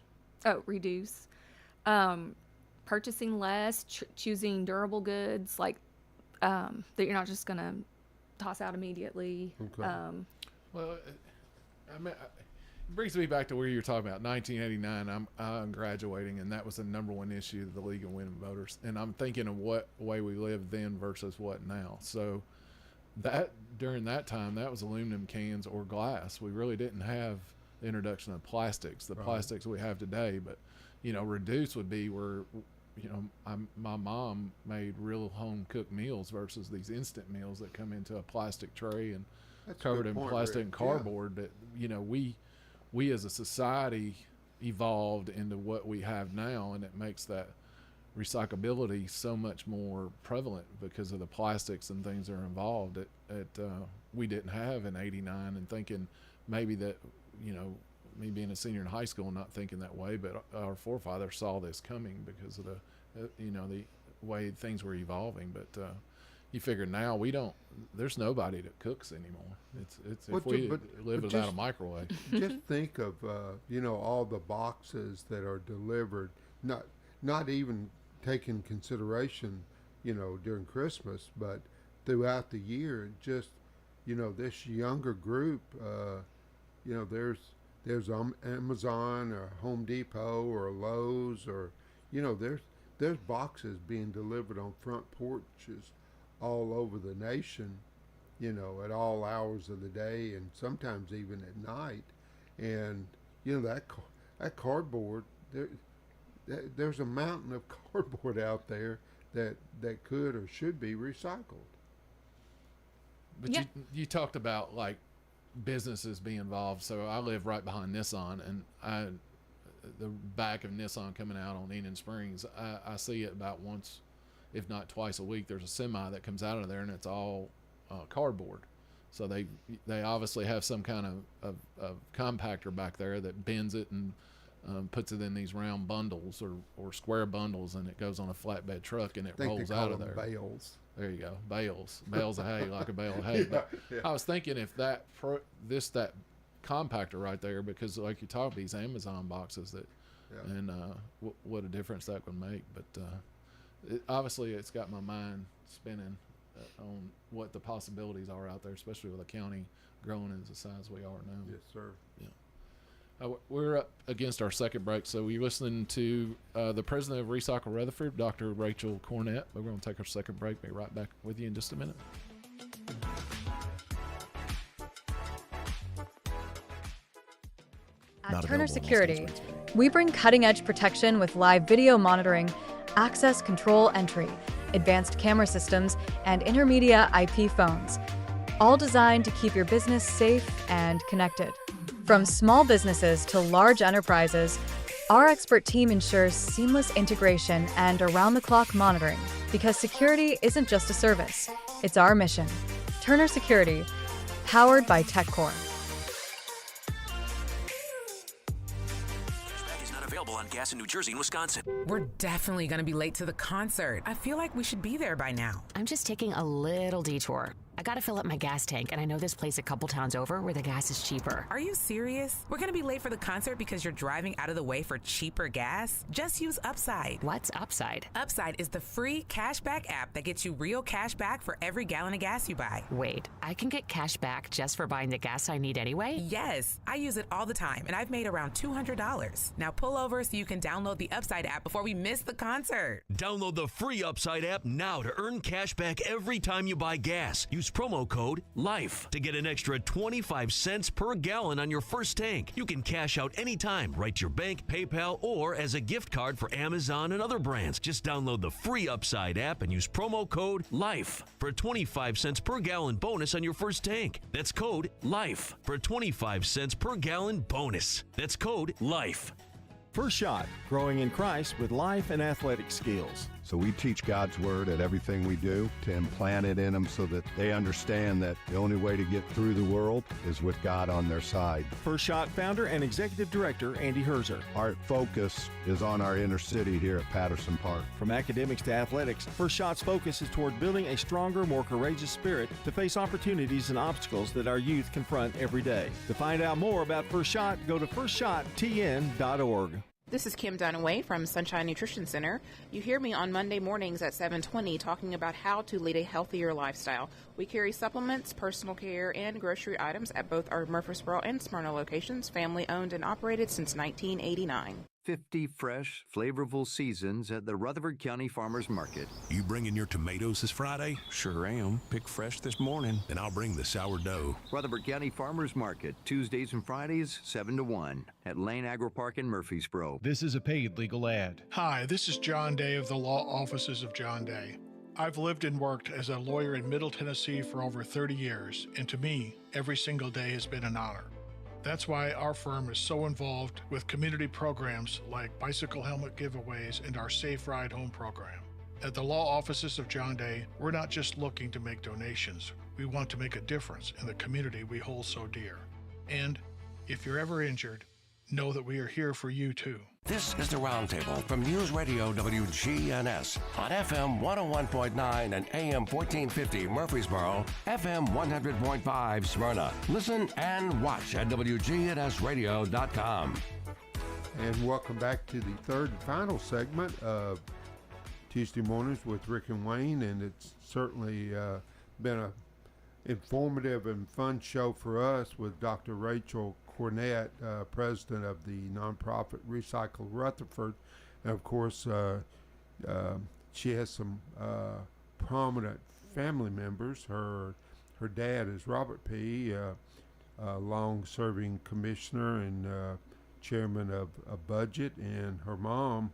purchasing less, choosing durable goods like that you're not just gonna toss out immediately. Okay. Well, I mean, it brings me back to where you were talking about 1989. I'm graduating, and that was the number one issue of the League of Women Voters. And I'm thinking of what way we lived then versus what now. So that during that time, that was aluminum cans or glass. We really didn't have the introduction of plastics, the plastics we have today. But reduce would be where my mom made real home cooked meals versus these instant meals that come into a plastic tray and covered in plastic and cardboard. That we as a society evolved into what we have now, and it makes that recyclability so much more prevalent because of the plastics and things that are involved that we didn't have in '89. And thinking maybe that me being a senior in high school, not thinking that way, but our forefathers saw this coming because of the way things were evolving. But you figure now there's nobody that cooks anymore. It's if we live without a microwave. Just think of all the boxes that are delivered, not even taking consideration during Christmas, but throughout the year. Just this younger group, there's Amazon or Home Depot or Lowe's, or there's boxes being delivered on front porches all over the nation, at all hours of the day and sometimes even at night. And that cardboard, there's a mountain of cardboard out there that could or should be recycled. But you talked about like businesses being involved. So I live right behind Nissan, and the back of Nissan coming out on Eden Springs, I see it about once, if not twice a week. There's a semi that comes out of there, and it's all cardboard. So they obviously have some kind of compactor back there that bends it and puts it in these round bundles or square bundles, and it goes on a flatbed truck, and it rolls out of there. Bales. There you go, bales of hay, like a bale of hay. But I was thinking if that compactor right there, because like you talk these Amazon boxes and what a difference that would make. But obviously it's got my mind spinning on what the possibilities are out there, especially with a county growing as the size we are now. Yes, sir. Yeah. We're up against our second break, so we're listening to the president of Recycle Rutherford, Dr. Rachel Cornett. We're going to take our second break. Be right back with you in just a minute. At Turner Security, we bring cutting-edge protection with live video monitoring, access control entry, advanced camera systems, and intermedia IP phones, all designed to keep your business safe and connected. From small businesses to large enterprises, our expert team ensures seamless integration and around-the-clock monitoring, because security isn't just a service, it's our mission. Turner Security, powered by TechCore. On gas in New Jersey and Wisconsin. We're definitely going to be late to the concert. I feel like we should be there by now. I'm just taking a little detour. I gotta fill up my gas tank, and I know this place a couple towns over where the gas is cheaper. Are you serious? We're gonna be late for the concert because you're driving out of the way for cheaper gas? Just use Upside. What's Upside? Upside is the free cashback app that gets you real cash back for every gallon of gas you buy. Wait, I can get cash back just for buying the gas I need anyway? Yes, I use it all the time, and I've made around $200. Now pull over so you can download the Upside app before we miss the concert. Download the free Upside app now to earn cash back every time you buy gas. Use use promo code LIFE to get an extra 25 cents per gallon on your first tank. You can cash out anytime, right to your bank, PayPal, or as a gift card for Amazon and other brands. Just download the free Upside app and use promo code LIFE for a 25 cents per gallon bonus on your first tank. That's code LIFE for a 25 cents per gallon bonus. That's code LIFE. First Shot, growing in Christ with life and athletic skills. So we teach God's Word at everything we do to implant it in them so that they understand that the only way to get through the world is with God on their side. First Shot founder and executive director Andy Herzer. Our focus is on our inner city here at Patterson Park. From academics to athletics, First Shot's focus is toward building a stronger, more courageous spirit to face opportunities and obstacles that our youth confront every day. To find out more about First Shot, go to firstshottn.org. This is Kim Dunaway from Sunshine Nutrition Center. You hear me on Monday mornings at 7:20 talking about how to lead a healthier lifestyle. We carry supplements, personal care, and grocery items at both our Murfreesboro and Smyrna locations, family owned and operated since 1989. 50 fresh, flavorful seasons at the Rutherford County Farmers Market. You bringing your tomatoes this Friday? Sure am. Pick fresh this morning. Then I'll bring the sourdough. Rutherford County Farmers Market, Tuesdays and Fridays, 7 to 1 at Lane Agri Park in Murfreesboro. This is a paid legal ad. Hi, this is John Day of the Law Offices of John Day. I've lived and worked as a lawyer in Middle Tennessee for over 30 years, and to me, every single day has been an honor. That's why our firm is so involved with community programs like bicycle helmet giveaways and our Safe Ride Home program. At the Law Offices of John Day, we're not just looking to make donations. We want to make a difference in the community we hold so dear. And if you're ever injured, know that we are here for you too. This is the Roundtable from News Radio WGNS on FM 101.9 and AM 1450 Murfreesboro, FM 100.5 Smyrna. Listen and watch at wgnsradio.com. And welcome back to the third and final segment of Tuesday Mornings with Rick and Wayne, and it's certainly been a informative and fun show for us with Dr. Rachel Cornett, president of the nonprofit Recycle Rutherford, and of course she has some prominent family members. Her dad is Robert P., a long-serving commissioner and chairman of a budget, and her mom,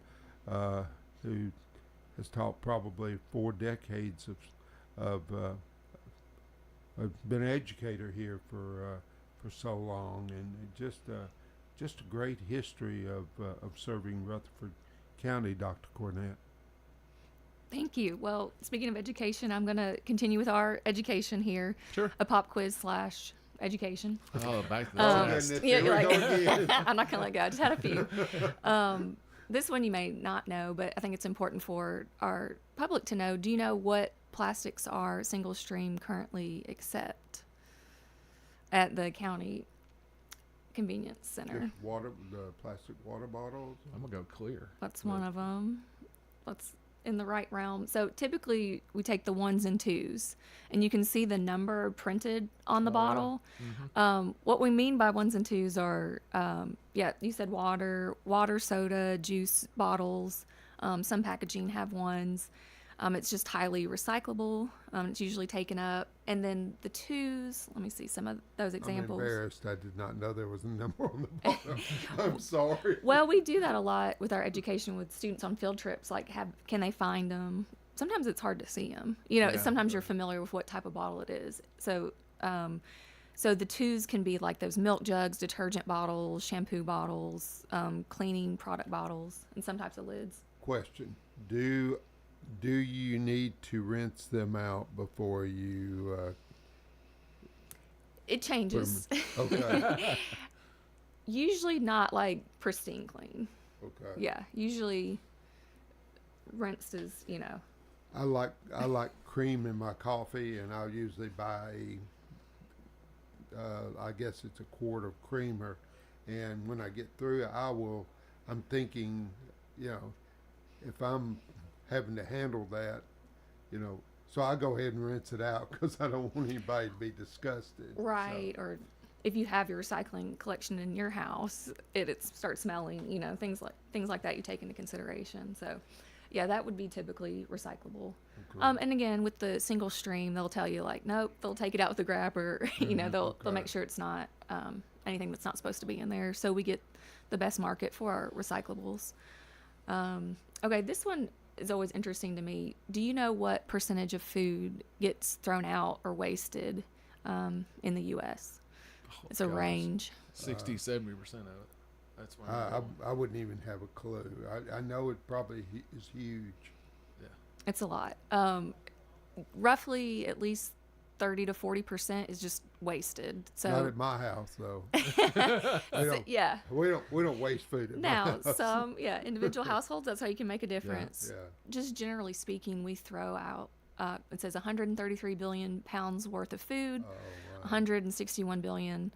who has taught probably 4 decades of been an educator here for so long, and just a great history of serving Rutherford County, Dr. Cornett. Thank you. Well, speaking of education, I'm going to continue with our education here. Sure. A pop quiz / education. Oh, back to the yeah, you're like, I'm not going to let go. I just had a few. This one you may not know, but I think it's important for our public to know. Do you know what plastics are single stream currently accept at the county convenience center? Just water, the plastic water bottles. I'm gonna go clear. That's one of them. That's in the right realm. So typically we take the 1s and 2s, and you can see the number printed on the bottle. Mm-hmm. What we mean by 1s and 2s are, you said water, soda, juice bottles. Some packaging have 1s. It's just highly recyclable. It's usually taken up. And then the 2s, let me see some of those examples. I'm embarrassed. I did not know there was a number on the bottom. I'm sorry. Well, we do that a lot with our education with students on field trips. Like, can they find them? Sometimes it's hard to see them. Sometimes you're familiar with what type of bottle it is. So the 2s can be like those milk jugs, detergent bottles, shampoo bottles, cleaning product bottles, and some types of lids. Question. Do you need to rinse them out before you... It changes. Okay. Usually not like pristine clean. Okay. Yeah, usually rinsed is, I like cream in my coffee, and I'll usually buy, I guess it's a quart of creamer, and when I get through it, I'm thinking, if I'm having to handle that, so I go ahead and rinse it out because I don't want anybody to be disgusted. Right, so. Or if you have your recycling collection in your house, it starts smelling, things like that you take into consideration. So Yeah, that would be typically recyclable. Okay. And again, with the single stream, they'll tell you like, nope, they'll take it out with the grabber. They'll make sure it's not anything that's not supposed to be in there. So we get the best market for our recyclables. Okay, this one is always interesting to me. Do you know what percentage of food gets thrown out or wasted in the U.S.? It's a range. 60-70% of it. That's why I wouldn't even have a clue. I know it probably is huge. Yeah, it's a lot. Roughly at least 30 to 40% is just wasted. So not at my house though. Yeah, we don't waste food at my house. Some individual households, that's how you can make a difference. Yeah. Just generally speaking, we throw out it says 133 billion pounds worth of food, 161 billion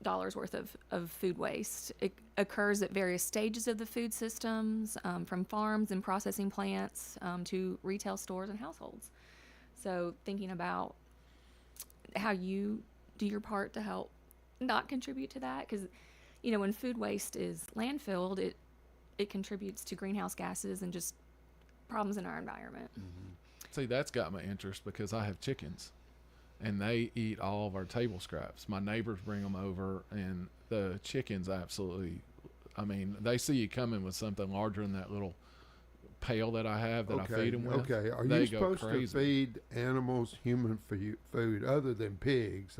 dollars worth of food waste. It occurs at various stages of the food systems, from farms and processing plants to retail stores and households. So thinking about how you do your part to help not contribute to that, because when food waste is landfilled, it contributes to greenhouse gases and just problems in our environment. Mm-hmm. See, that's got my interest because I have chickens and they eat all of our table scraps. My neighbors bring them over, and the chickens absolutely, they see you coming with something larger than that little pail that I have that I feed them with. Okay, are you supposed to feed animals human food other than pigs?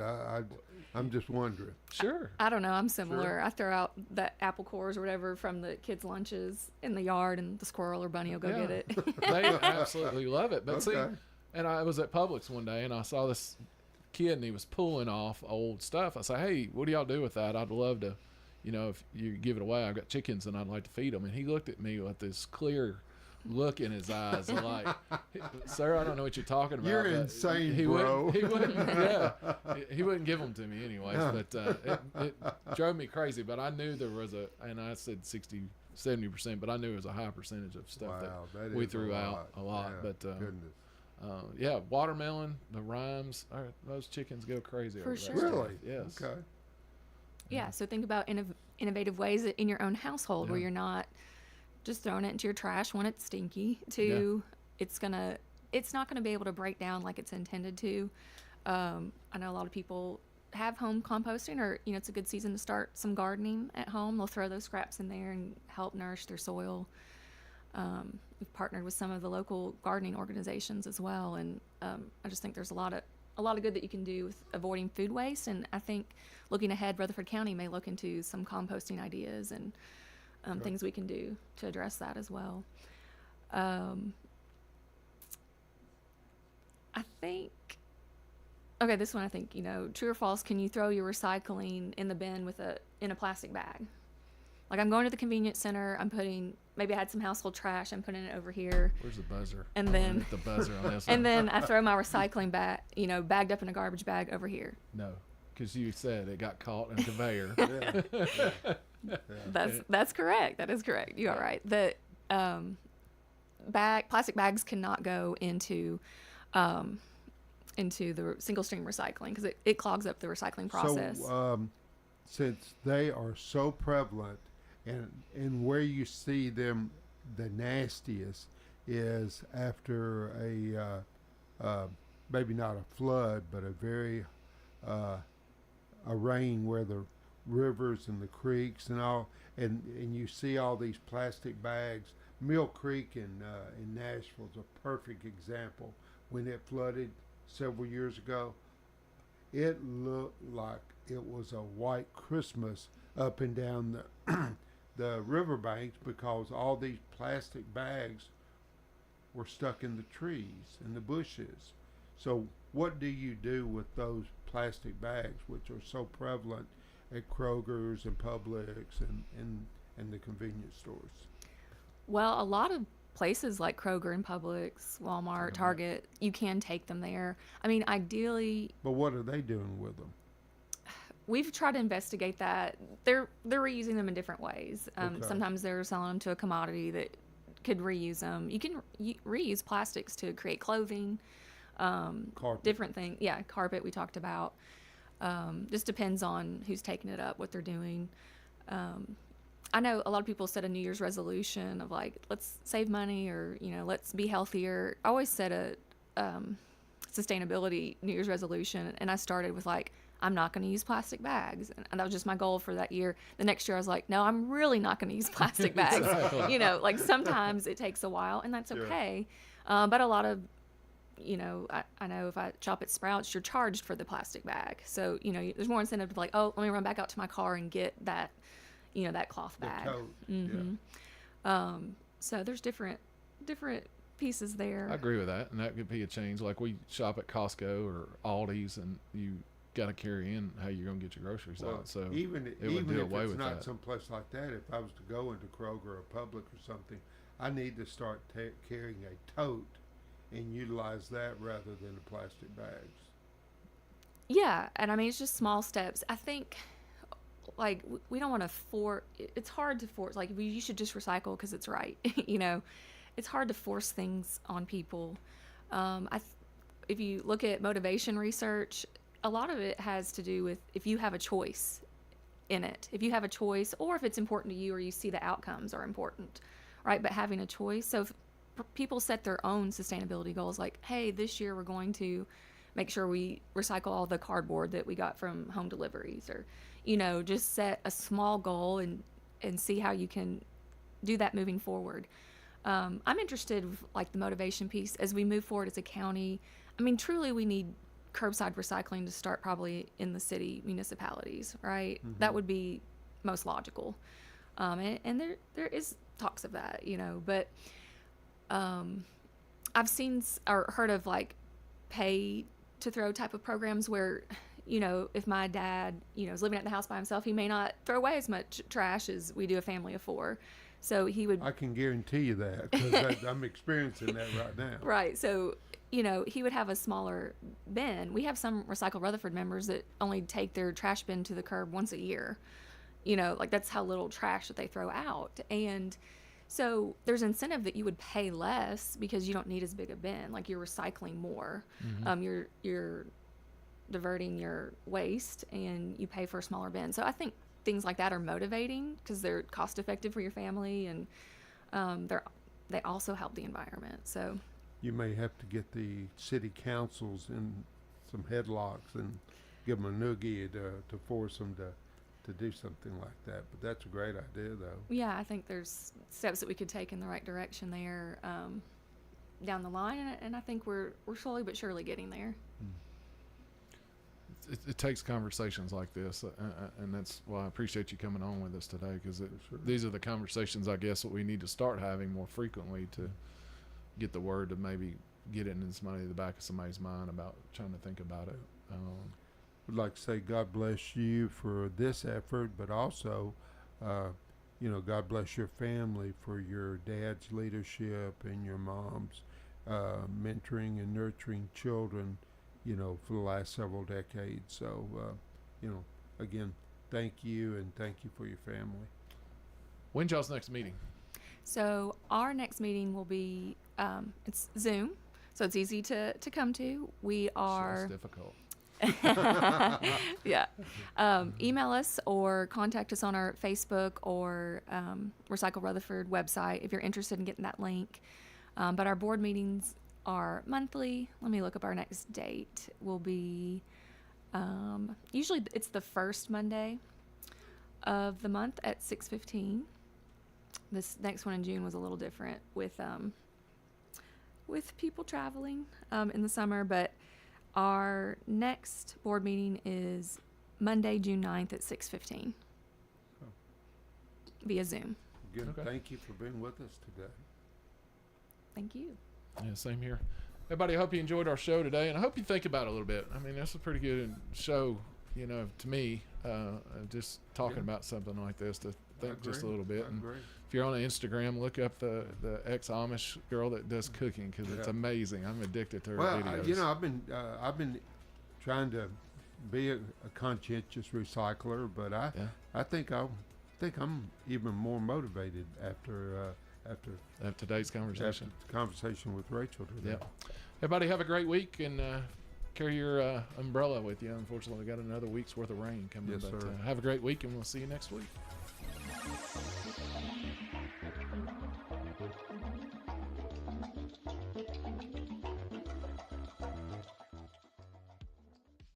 I'm just wondering. Sure. I don't know. I'm similar. Sure. I throw out the apple cores or whatever from the kids' lunches in the yard, and the squirrel or bunny will go get it. They absolutely love it. But see, and I was at Publix one day, and I saw this kid, and he was pulling off old stuff. I said, hey, what do y'all do with that? I'd love to, if you give it away. I've got chickens, and I'd like to feed them. And he looked at me with this clear look in his eyes, like, sir, I don't know what you're talking about. You're insane, bro. He wouldn't give them to me anyways, but it drove me crazy. But I knew there was and I said 60-70%, but I knew it was a high percentage of stuff that we threw out a lot. Yeah, but goodness. Watermelon, the rimes, those chickens go crazy over sure. that stuff. Really? Yes. Okay. Yeah, so think about innovative ways in your own household where you're not just throwing it into your trash when it's stinky it's not gonna be able to break down like it's intended to. I know a lot of people have home composting, or it's a good season to start some gardening at home. They'll throw those scraps in there and help nourish their soil. We've partnered with some of the local gardening organizations as well, and I just think there's a lot of good that you can do with avoiding food waste. And I think looking ahead, Rutherford County may look into some composting ideas and things we can do to address that as well. I think, this one, I think, true or false, can you throw your recycling in the bin in a plastic bag? Like, I'm going to the convenience center, maybe I had some household trash, I'm putting it over here. Where's the buzzer? And then the buzzer on this and then I throw my recycling bag, bagged up in a garbage bag over here. No, because you said it got caught in a conveyor. That's correct. That is correct. You are right. The plastic bags cannot go into the single stream recycling because it clogs up the recycling process. So since they are so prevalent, and where you see them the nastiest is after maybe not a flood, but a very a rain where the rivers and the creeks and all, and you see all these plastic bags. Mill Creek in Nashville is a perfect example. When it flooded several years ago, it looked like it was a white Christmas up and down the riverbanks because all these plastic bags were stuck in the trees and the bushes. So what do you do with those plastic bags, which are so prevalent at Kroger's and Publix and the convenience stores? Well, a lot of places like Kroger and Publix, Walmart, Target, you can take them there. Ideally. But what are they doing with them? We've tried to investigate that. They're reusing them in different ways. Sometimes they're selling them to a commodity that could reuse them. You can reuse plastics to create clothing, different things. Yeah, carpet we talked about. Just depends on who's taking it up, what they're doing. I know a lot of people set a New Year's resolution of like, let's save money or, let's be healthier. I always set a sustainability New Year's resolution, and I started with like, I'm not going to use plastic bags. And that was just my goal for that year. The next year I was like, no, I'm really not going to use plastic bags. Like sometimes it takes a while, and that's okay. But a lot of, I know if I shop at Sprouts, you're charged for the plastic bag. So, there's more incentive to be like, oh, let me run back out to my car and get that, that cloth bag. So there's different pieces there. I agree with that, and that could be a change. Like we shop at Costco or Aldi's, and you got to carry in how you're going to get your groceries out. So even it would do if away it's with not that. someplace like that, if I was to go into Kroger or Publix or something, I need to start carrying a tote and utilize that rather than the plastic bags. Yeah, and I mean, it's just small steps. I think, like, we don't want to it's hard to force, like, you should just recycle because it's right, It's hard to force things on people. If you look at motivation research, a lot of it has to do with if you have a choice in it. If you have a choice, or if it's important to you, or you see the outcomes are important, right? But having a choice. So if people set their own sustainability goals, like, hey, this year we're going to make sure we recycle all the cardboard that we got from home deliveries, or, just set a small goal and see how you can do that moving forward. I'm interested with, like, the motivation piece as we move forward as a county. I mean, truly we need curbside recycling to start probably in the city municipalities, right? Mm-hmm. That would be most logical. And there is talks of that, but I've seen or heard of like pay to throw type of programs where, if my dad, is living at the house by himself, he may not throw away as much trash as we do a family of 4. So he would. I can guarantee you that because I'm experiencing that right now. Right. So, he would have a smaller bin. We have some Recycle Rutherford members that only take their trash bin to the curb once a year. Like that's how little trash that they throw out. And so there's incentive that you would pay less because you don't need as big a bin. Like you're recycling more. Mm-hmm. You're diverting your waste and you pay for a smaller bin. So I think things like that are motivating because they're cost effective for your family, and they also help the environment. So you may have to get the city councils in some headlocks and give them a noogie to force them to do something like that. But that's a great idea, though. Yeah, I think there's steps that we could take in the right direction there down the line, and I think we're slowly but surely getting there. It takes conversations like this, and that's why I appreciate you coming on with us today, because these are the conversations, I guess, that we need to start having more frequently to get the word to maybe get it in the back of somebody's mind about trying to think about it. Would like to say God bless you for this effort, but also, God bless your family for your dad's leadership and your mom's mentoring and nurturing children, for the last several decades. So, again, thank you, and thank you for your family. When's y'all's next meeting? So our next meeting will be, it's Zoom, so it's easy to come to. We are... It's difficult. Yeah. Email us or contact us on our Facebook or Recycle Rutherford website if you're interested in getting that link. But our board meetings are monthly. Let me look up our next date. Will be usually it's the first Monday of the month at 6:15. This next one in June was a little different with people traveling in the summer, but our next board meeting is Monday, June 9th at 6:15 via Zoom. Good. Okay. Thank you for being with us today. Thank you. Yeah, same here. Everybody, I hope you enjoyed our show today, and I hope you think about it a little bit. I mean, that's a pretty good show, to me, just talking about something like this, to think just a little bit. And if you're on Instagram, look up the ex-Amish girl that does cooking, because it's amazing. I'm addicted to her videos. I've been trying to be a conscientious recycler, but I think I'm even more motivated after today's conversation. After the conversation with Rachel today. Yeah. Everybody have a great week, and carry your umbrella with you. Unfortunately, we got another week's worth of rain coming. Yes, but sir. Have a great week, and we'll see you next week.